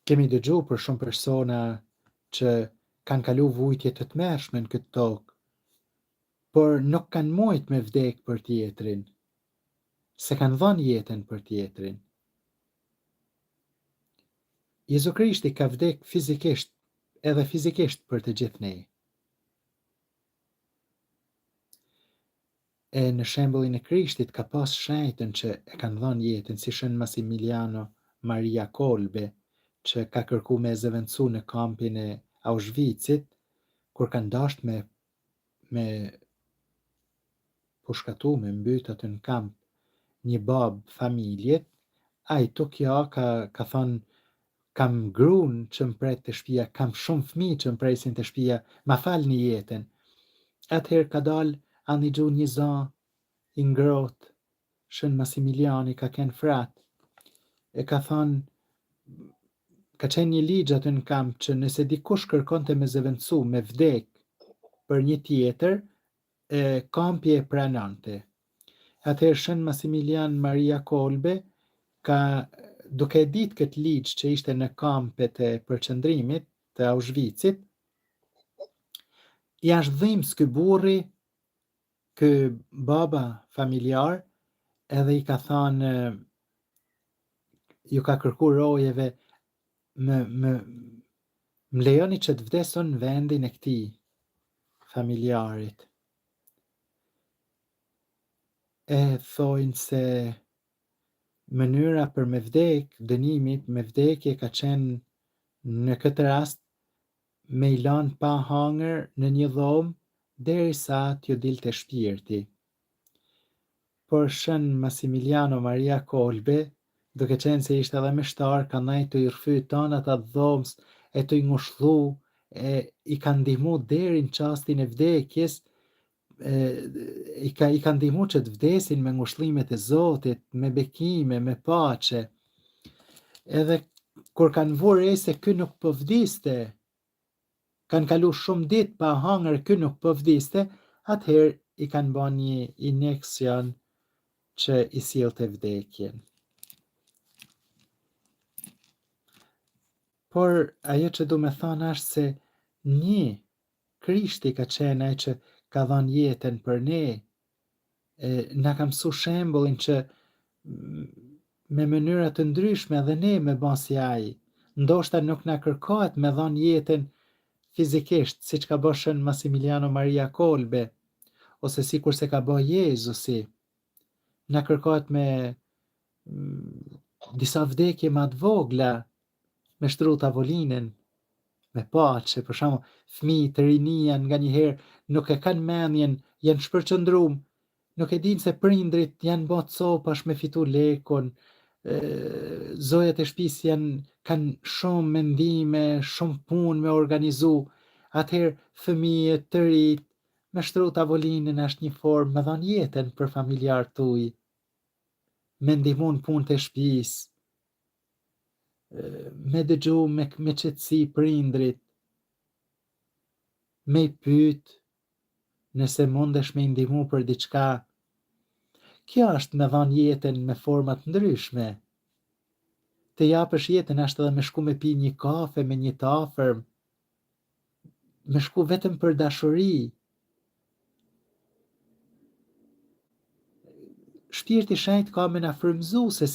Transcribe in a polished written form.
Kemi dëgju për shumë persona që kanë kalu vujtje të tmerrshme në këtë tokë, por nuk kanë mujt me vdek për tjetrin, se kanë dhënë jetën për tjetrin. Jezu Krishti ka vdek fizikisht, edhe fizikisht për të gjithë ne. E në shembullin e Krishtit ka pas shenjtën që e kanë dhënë jetën, si Shën Massimiliano Maria Kolbe, që ka kërku me zëvendësu në kampin e Auschwitzit, kur kanë dasht me pushkatu, me mbyt aty në kamp një bab familjet, ai tukja ka thonë, kam grun që mpret të shtëpia, kam shumë fëmijë që mpresin të shtëpia, ma falni jetën. Atëherë ka dal ani gju një za i ngrot, Shën Massimiliani ka ken frat, e ka thonë, ka qenë një ligj aty në kamp që nëse dikush kërkonte me zëvendësu, me vdek për një tjetër, kampi e pranonte. Atëherë Shën Massimilian Maria Kolbe duke ditë këtë ligj që ishte në kampet e përqendrimit të Auschwitzit, jashtë dhimbs ky burri, ky baba familjar, edhe i ka thonë, ju ka kërku rojeve, më lejoni që të vdesun në vendin e këtij familjarit. E thojnë se mënyra për me vdek, dënimi me vdekje ka qenë në këtë rast me i lanë pa hangër në një dhomë derisa t'ju dilte shpirti. Por Shën Massimiliano Maria Kolbe, duke qenë se ishte edhe meshtar, ka nejt të i rrëfy tan ata dhomës, e të i ngushëllu, e i ka ndihmu deri në çastin e vdekjes, i ka ndihmu që të vdesin me ngushëllimet e Zotit, me bekime, me paqe. Edhe kur kanë vurë re se ky nuk po vdiste, kanë kalu shumë ditë pa hangër, ky nuk po vdiste, atëherë i kanë bën një injeksion që i sillte vdekjen. Por ajo që du me thonë është se një, Krishti ka qenë ai që ka dhënë jetën për ne, na ka mësu shembullin që me mënyra të ndryshme edhe ne me bën si ai. Ndoshta nuk na kërkohet me dhënë jetën fizikisht, siç ka bërë Shën Massimiliano Maria Kolbe, ose sikur se ka bërë Jezusi. Na kërkohet me disa vdekje ma të vogla, me shtru tavolinën, me paqe, për shembull, fëmijë të rinia nganjëherë nuk e kanë mendjen, janë shpërqendrum, nuk e dinë se prindrit janë bë copash me fitu lekun, zojat e shtëpisë kanë shumë mendime, shumë punë me organizu, atëherë fëmijët të rit, me shtru tavolinën është një formë me dhënë jetën për familjarët tuaj, me ndihmu në punët e shtëpisë, me dëgju me qetësi prindrit, me i pyet nëse mundesh me i ndihmu për diçka. Kjo është me dhënë jetën me forma të ndryshme. Të japësh jetën është edhe me shku me pi një kafe me një të afërm, me shku vetëm për dashuri. Shpirti i Shenjtë ka me na frymëzu se